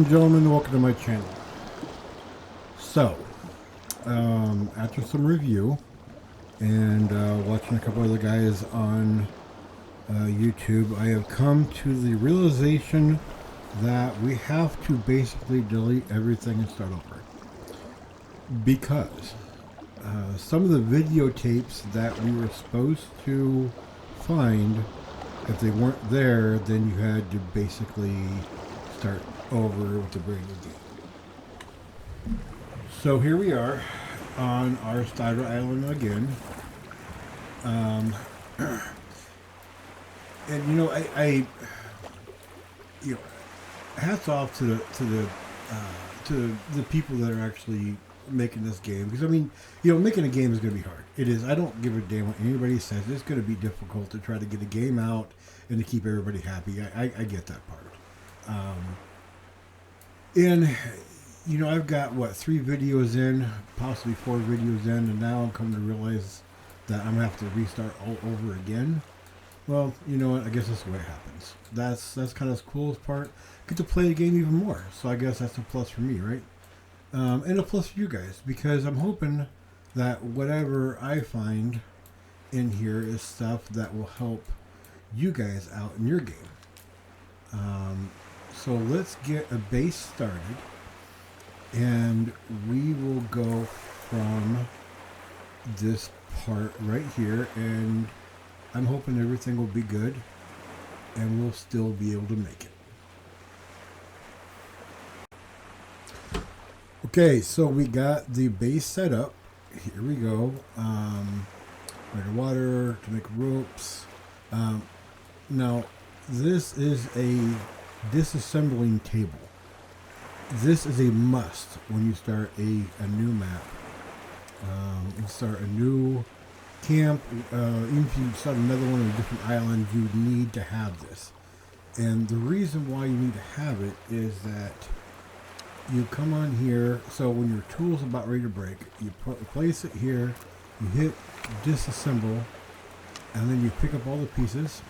and gentlemen, welcome to my channel. So, after some review and watching a couple other guys on YouTube, I have come to the realization that we have to basically delete everything and start over. Because some of the videotapes that we were supposed to find, if they weren't there, then you had to basically start over with the brand new game. So here we are on our Styra Island again. And you know, I you know, hats off to the people that are actually making this game, because I mean, you know, making a game is going to be hard. It is. I don't give a damn what anybody says. It's going to be difficult to try to get a game out and to keep everybody happy. I get that part. And you know, I've got what, 3 videos in, possibly 4 videos in, and now I'm coming to realize that I'm gonna have to restart all over again. Well, you know what? I guess that's the way it happens. That's kind of the coolest part. Get to play the game even more. So I guess that's a plus for me, right? And a plus for you guys, because I'm hoping that whatever I find in here is stuff that will help you guys out in your game. So let's get a base started, and we will go from this part right here, and I'm hoping everything will be good and we'll still be able to make it. Okay, so we got the base set up. Here we go. Right, water to make ropes. Now, this is a disassembling table. This is a must when you start a new map. You start a new camp, even if you start another one on a different island, you need to have this. And the reason why you need to have it is that you come on here, so when your tool's about ready to break, you place it here, you hit disassemble, and then you pick up all the pieces,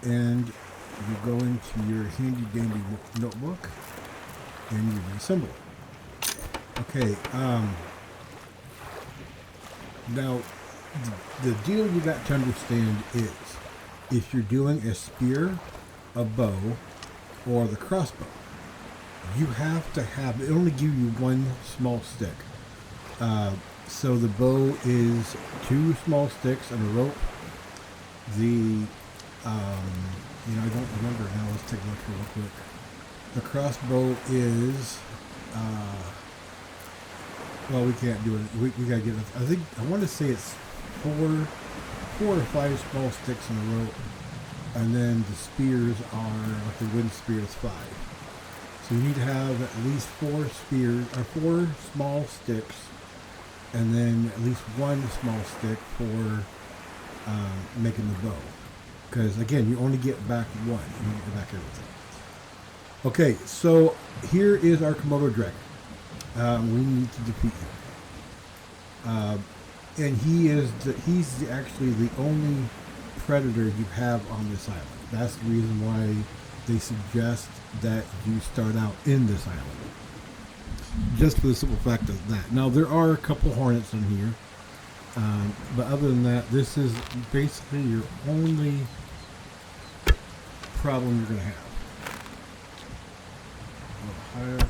and you go into your handy dandy notebook, and you reassemble it. Okay, now the deal you got to understand is, if you're doing a spear, a bow, or the crossbow, you have to have, it only gives you one small stick. So the bow is 2 small sticks and a rope. The, you know, I don't remember now, let's take a look here real quick. The crossbow is, well, we can't do it. We gotta get it. I want to say it's 4 or 5 small sticks in a rope, and then the spears are, like the wooden spear is 5. So you need to have at least 4 spears, or 4 small sticks, and then at least 1 small stick for making the bow. Because again, you only get back 1. You get back everything. Okay, so here is our Komodo dragon. We need to defeat him. And he's actually the only predator you have on this island. That's the reason why they suggest that you start out in this island. Just for the simple fact of that. Now, there are a couple hornets in here. But other than that, this is basically your only problem you're going to have. A little higher.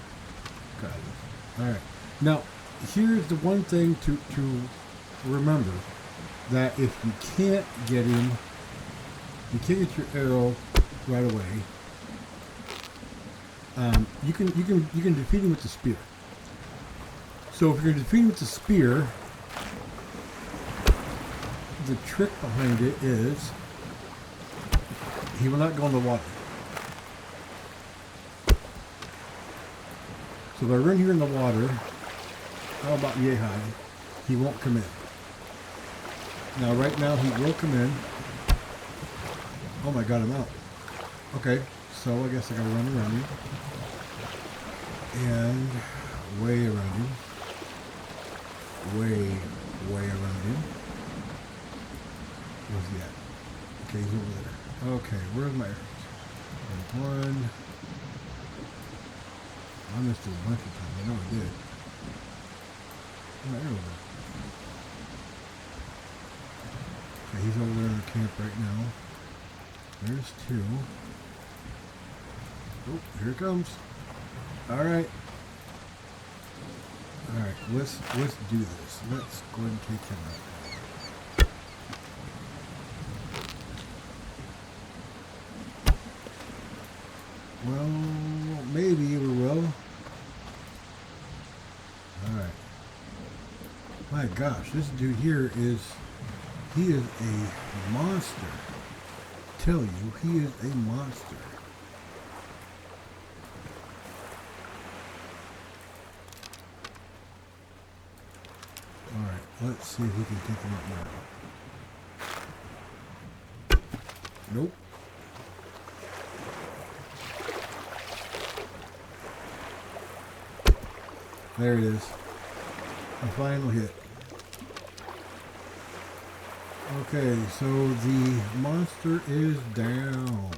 Got it. Alright. Now, here's the one thing to remember. That if you can't get him, you can't get your arrow right away, you can defeat him with the spear. So if you're defeating with the spear, the trick behind it is he will not go in the water. So if I run here in the water, how about yay high? He won't come in. Now right now he will come in. Oh my god, I'm out. Okay, so I guess I gotta run around him. And way around him. Way around him. Where's he at? Okay, he's over there. Okay, where's my arrows? There's 1. I missed it a bunch of times. I know I did. Oh, there we go. Okay, he's over there in the camp right now. There's two. Oh, here it comes. All right. All right, let's do this. Let's go ahead and take him out. Well, maybe we will. All right. My gosh, this dude here he is a monster. Tell you, he is a monster. Alright, let's see if we can take him out now. Nope. There it is. A final hit. Okay, so the monster is down.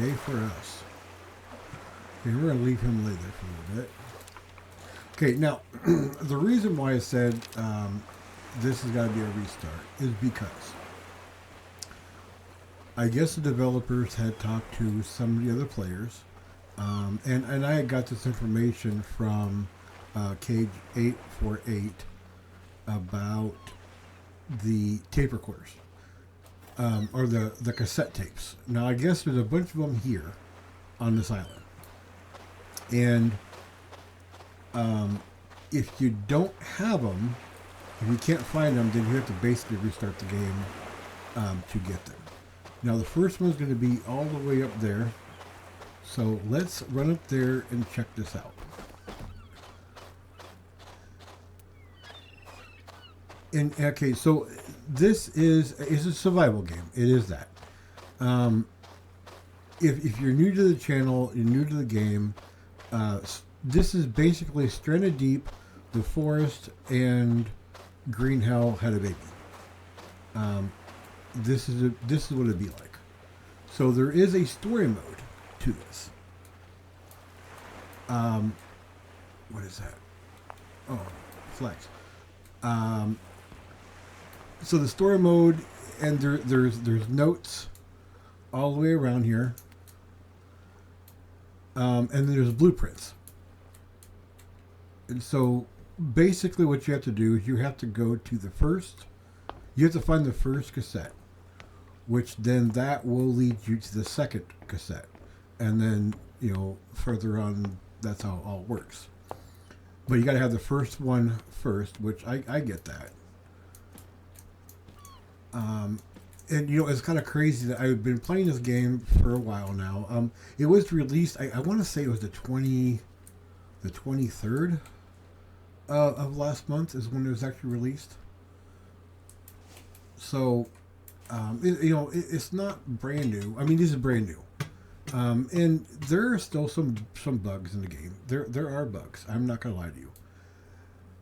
Yay for us. Okay, we're going to leave him lay there for a little bit. Okay, now, the reason why I said this has got to be a restart is because I guess the developers had talked to some of the other players, and I got this information from Cage 848 about the tape recorders, or the cassette tapes. Now, I guess there's a bunch of them here on this island. And if you don't have them, if you can't find them, then you have to basically restart the game to get them. Now, the first one's going to be all the way up there. So let's run up there and check this out. And okay, so this is a survival game. It is that. If you're new to the channel, you're new to the game, this is basically Stranded Deep, The Forest, and Green Hell had a baby. This is what it'd be like. So there is a story mode to this. What is that? Oh, flex. So the story mode, and there's notes all the way around here, and then there's blueprints. And so basically, what you have to do is you have to go to you have to find the first cassette, which then that will lead you to the second cassette, and then further on, that's how it all works. But you got to have the first one first, which I get that. And it's kind of crazy that I've been playing this game for a while now. It was released, I want to say it was the 23rd of last month is when it was actually released. So, it's not brand new. I mean, this is brand new. And there are still some bugs in the game. There are bugs. I'm not gonna lie to you.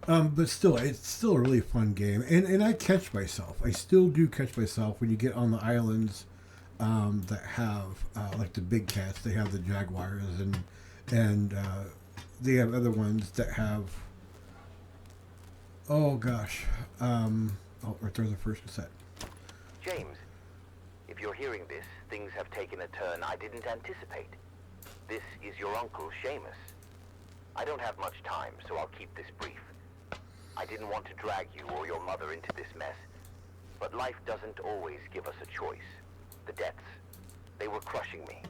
But still, it's still a really fun game. And I catch myself. I still do catch myself when you get on the islands that have like the big cats. They have the jaguars and they have other ones that have. Oh gosh. Right there's the first cassette. James, if you're hearing this, things have taken a turn I didn't anticipate. This is your uncle, Seamus. I don't have much time, so I'll keep this brief. I didn't want to drag you or your mother into this mess, but life doesn't always give us a choice. The debts, they were crushing me.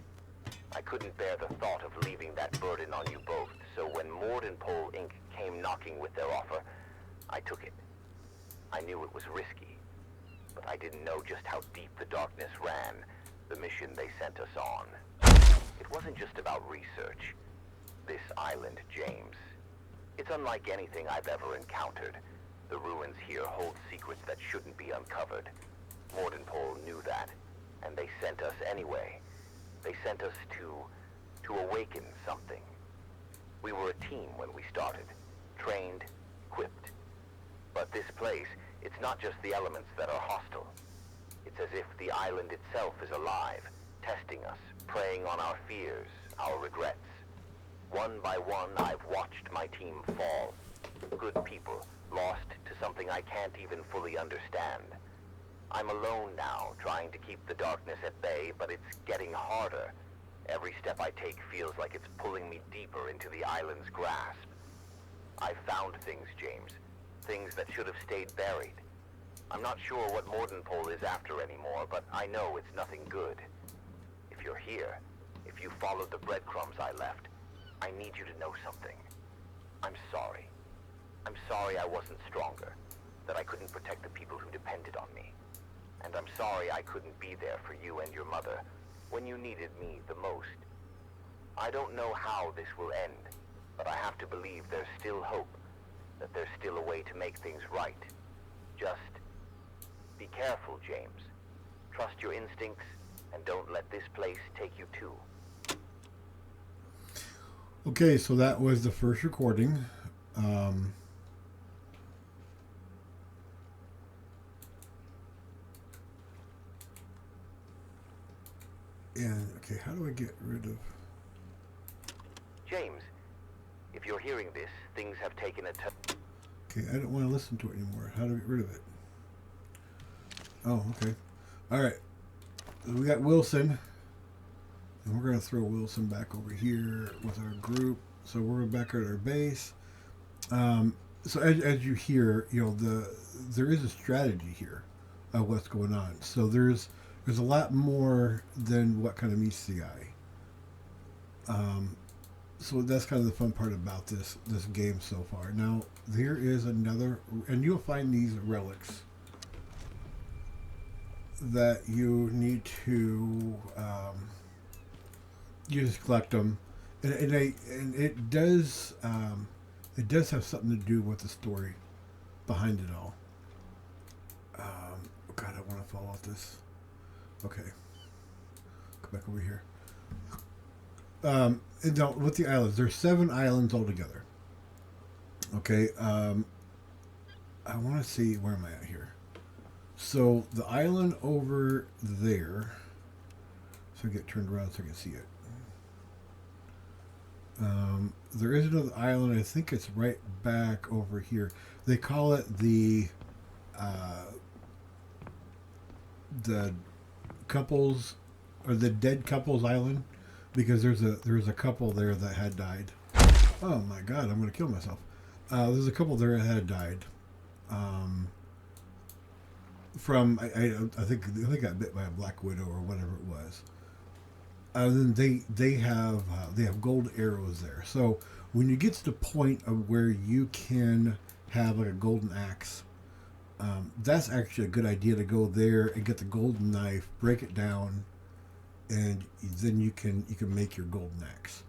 I couldn't bear the thought of leaving that burden on you both, so when Mord and Pole Inc. came knocking with their offer, I took it. I knew it was risky, but I didn't know just how deep the darkness ran, the mission they sent us on. It wasn't just about research. This island, James, it's unlike anything I've ever encountered. The ruins here hold secrets that shouldn't be uncovered. Mord and Pole knew that, and they sent us anyway. They sent us to awaken something. We were a team when we started, trained, equipped. But this place, it's not just the elements that are hostile. It's as if the island itself is alive, testing us, preying on our fears, our regrets. One by one, I've watched my team fall. Good people, lost to something I can't even fully understand. I'm alone now, trying to keep the darkness at bay, but it's getting harder. Every step I take feels like it's pulling me deeper into the island's grasp. I've found things, James. Things that should have stayed buried. I'm not sure what Mordenpole is after anymore, but I know it's nothing good. If you're here, if you followed the breadcrumbs I left, I need you to know something. I'm sorry. I'm sorry I wasn't stronger, that I couldn't protect the people who depended on me. And I'm sorry I couldn't be there for you and your mother when you needed me the most. I don't know how this will end, but I have to believe there's still hope, that there's still a way to make things right. Just be careful, James. Trust your instincts, and don't let this place take you too. Okay, so that was the first recording. And, okay, how do I get rid of... James, if you're hearing this, things have taken a turn. Okay, I don't want to listen to it anymore. How do I get rid of it? Oh, okay. Alright. So we got Wilson. And we're going to throw Wilson back over here with our group. So we're back at our base. So as you hear, you know, there is a strategy here of what's going on. So there's a lot more than what kind of meets the eye. So that's kind of the fun part about this game so far. Now there is another, and you'll find these relics that you need to you just collect them, and it does have something to do with the story behind it all. God, I want to fall off this. Okay, come back over here. No, with the islands, there's 7 islands altogether. Okay, I want to see, where am I at here? So the island over there, so I get turned around so I can see it. There is another island. I think it's right back over here. They call it the couples, or the dead couples island, because there's a couple there that had died. Oh my God, I'm going to kill myself. There's a couple there that had died. From I think they got bit by a black widow or whatever it was. And then they have gold arrows there. So when you get to the point of where you can have like a golden axe, that's actually a good idea to go there and get the golden knife, break it down, and then you can make your golden axe.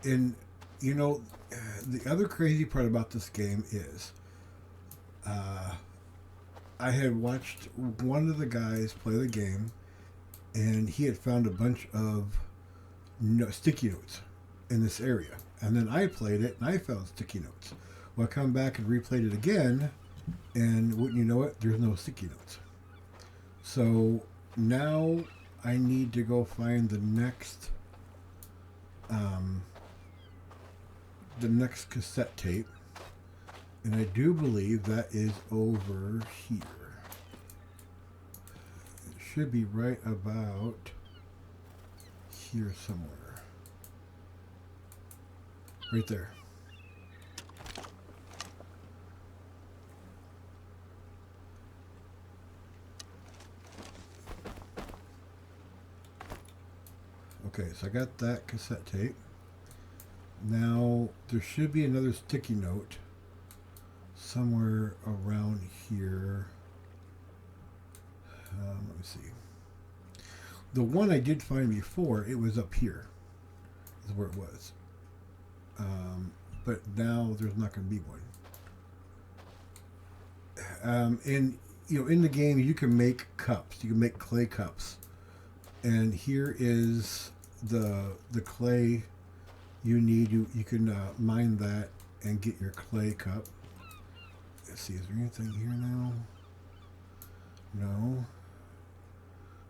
And you know, the other crazy part about this game is, I had watched one of the guys play the game, and he had found a bunch of sticky notes in this area. And then I played it, and I found sticky notes. Well, I come back and replayed it again, and wouldn't you know it, there's no sticky notes. So now I need to go find the next cassette tape. And I do believe that is over here. It should be right about here somewhere. Right there. Okay, so I got that cassette tape. Now there should be another sticky note somewhere around here. Let me see. The one I did find before, it was up here. Is where it was. But now there's not going to be one. And you know, in the game, you can make cups. You can make clay cups. And here is the clay you need. You can mine that and get your clay cup. Let's see, is there anything here now? No.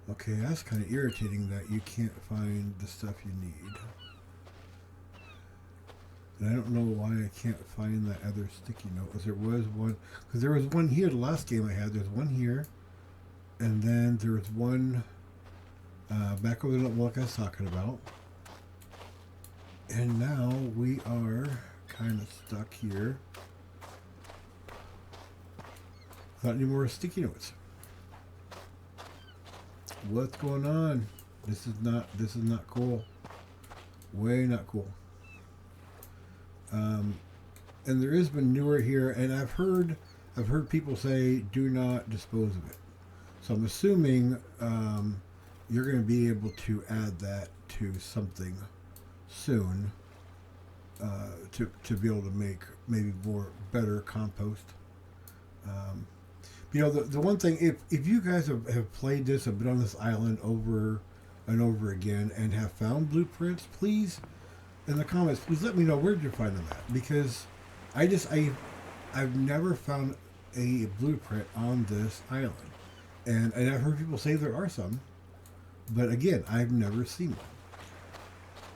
Okay, that's kind of irritating that you can't find the stuff you need. And I don't know why I can't find that other sticky note. Because there was one. Because there was one here the last game I had. There's one here. And then there was one back over the like I was talking about. And now we are kind of stuck here. Without any more sticky notes. What's going on? This is not cool. Way not cool. And there is manure here, and I've heard people say do not dispose of it. So I'm assuming you're going to be able to add that to something soon to be able to make maybe better compost. You know, the one thing, if you guys have played this, have been on this island over and over again, and have found blueprints, please, in the comments, please let me know where did you find them at. Because I've never found a blueprint on this island. And I've heard people say there are some, but again, I've never seen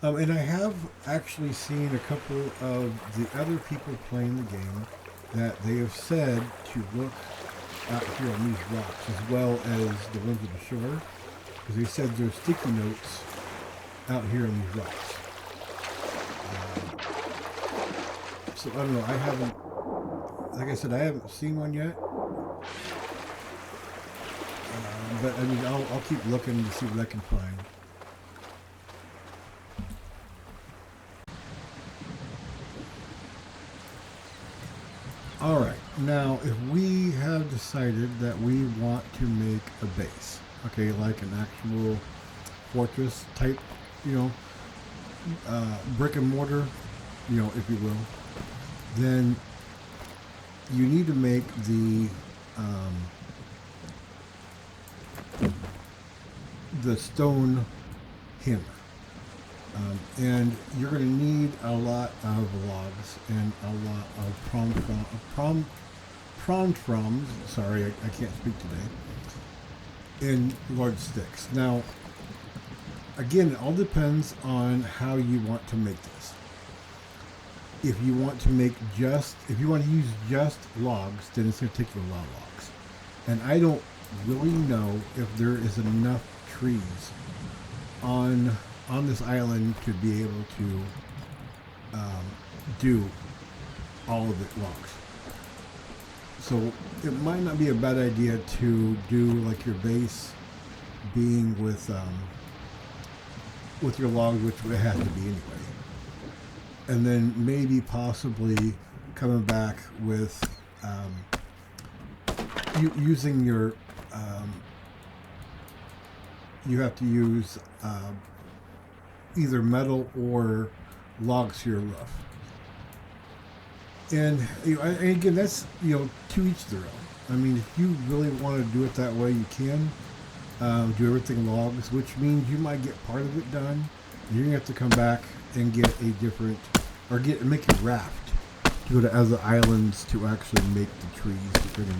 one. And I have actually seen a couple of the other people playing the game that they have said to look out here on these rocks as well as the ones at the shore, because they said there's sticky notes out here on these rocks. So I don't know. I haven't, like I said, I haven't seen one yet. But I mean, I'll keep looking to see what I can find. Alright, now if we have decided that we want to make a base, okay, like an actual fortress type, you know, brick and mortar, you know, if you will, then you need to make the stone hammer. And you're going to need a lot of logs and a lot of prawn sorry, I can't speak today, and large sticks. Now, again, it all depends on how you want to make this. If you want to use just logs, then it's going to take you a lot of logs. And I don't really know if there is enough trees on this island to be able to do all of it logs. So it might not be a bad idea to do like your base being with your logs, which it has to be anyway, and then maybe possibly coming back with using your you have to use either metal or logs to your roof. And, you know, and again, that's, you know, to each their own. I mean, if you really want to do it that way, you can do everything logs, which means you might get part of it done. You're gonna have to come back and get a different, or make a raft to go to other islands to actually make the trees that you're gonna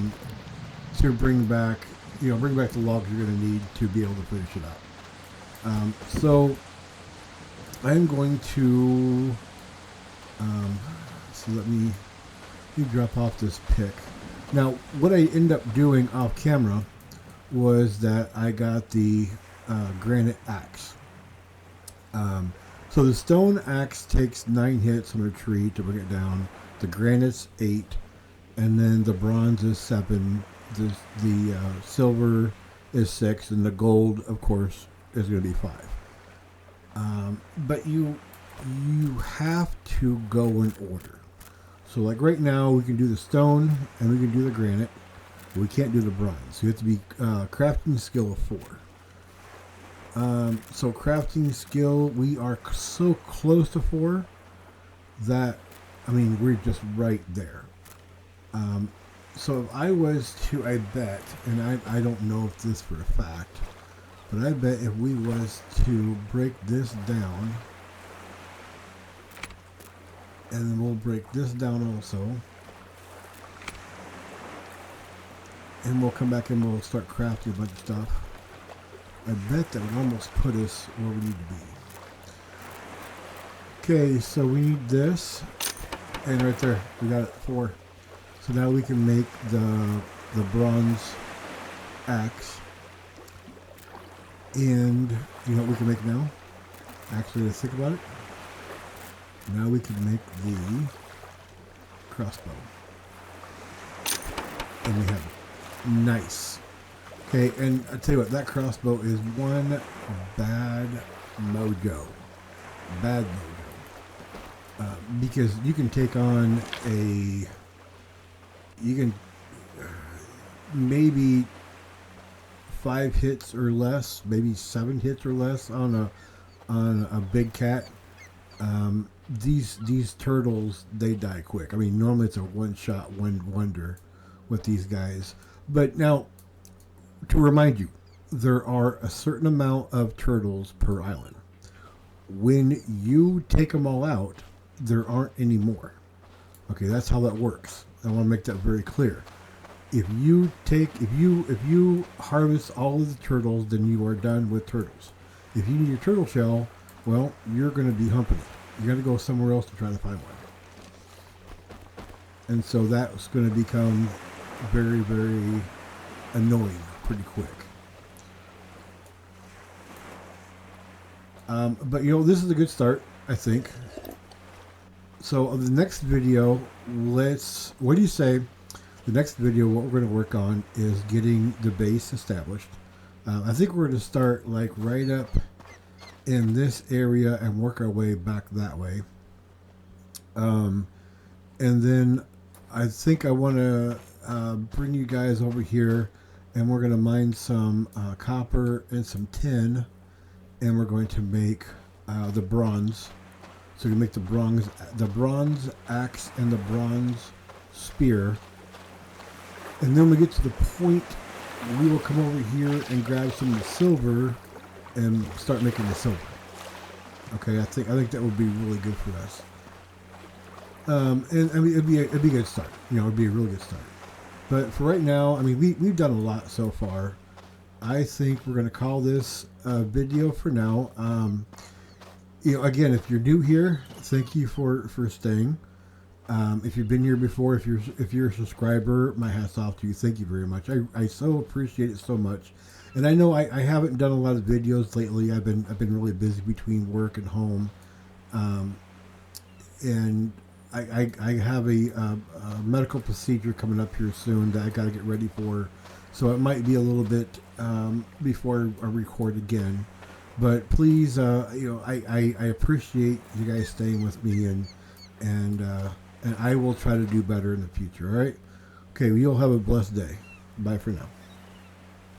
need. So bring back the logs you're gonna need to be able to finish it up. So I'm going to so let me drop off this pick. Now, what I end up doing off camera was that I got the granite axe. So the stone axe takes 9 hits on a tree to bring it down. The granite's 8, and then the bronze is 7. The silver is 6, and the gold, of course, is going to be 5. But you have to go in order. So like right now, we can do the stone and we can do the granite. But we can't do the bronze. So you have to be crafting skill of 4. So crafting skill, we are so close to 4 that, I mean, we're just right there. So if I was to, I bet, and I don't know if this for a fact, but I bet if we was to break this down, and then we'll break this down also, and we'll come back and we'll start crafting a bunch of stuff, I bet that would almost put us where we need to be. Okay, so we need this, and right there we got it 4. So now we can make the bronze axe. And you know what we can make now? Actually, let's think about it. Now we can make the crossbow. And we have it. Nice. Okay, and I tell you what, that crossbow is one bad mojo. Bad mojo. Because you can take on you can maybe 5 hits or less, maybe 7 hits or less on a big cat. These turtles, they die quick. I mean, normally it's a one-shot wonder with these guys. But now, to remind you, there are a certain amount of turtles per island. When you take them all out, there aren't any more. Okay, that's how that works. I want to make that very clear. If you harvest all of the turtles, then you are done with turtles. If you need your turtle shell, well, you're going to be humping it. You got to go somewhere else to try to find one. And so that's going to become very, very annoying pretty quick. But you know, this is a good start, I think. So the next video, what do you say? The next video, what we're going to work on is getting the base established. I think we're going to start like right up in this area and work our way back that way. And then I think I want to bring you guys over here, and we're going to mine some copper and some tin, and we're going to make the bronze. So you make the bronze axe and the bronze spear. And then when we get to the point, we will come over here and grab some of the silver and start making the silver. Okay, I think that would be really good for us. And I mean, it'd be a good start. You know, it'd be a really good start. But for right now, I mean, we've done a lot so far. I think we're going to call this a video for now. You know, again, if you're new here, thank you for staying. If you've been here before, if you're a subscriber, my hat's off to you. Thank you very much. I so appreciate it so much. And I know I haven't done a lot of videos lately. I've been really busy between work and home. And I have a medical procedure coming up here soon that I got to get ready for. So it might be a little bit before I record again. But please, you know, I appreciate you guys staying with me, and I will try to do better in the future. All right. Okay. Well, you'll have a blessed day. Bye for now.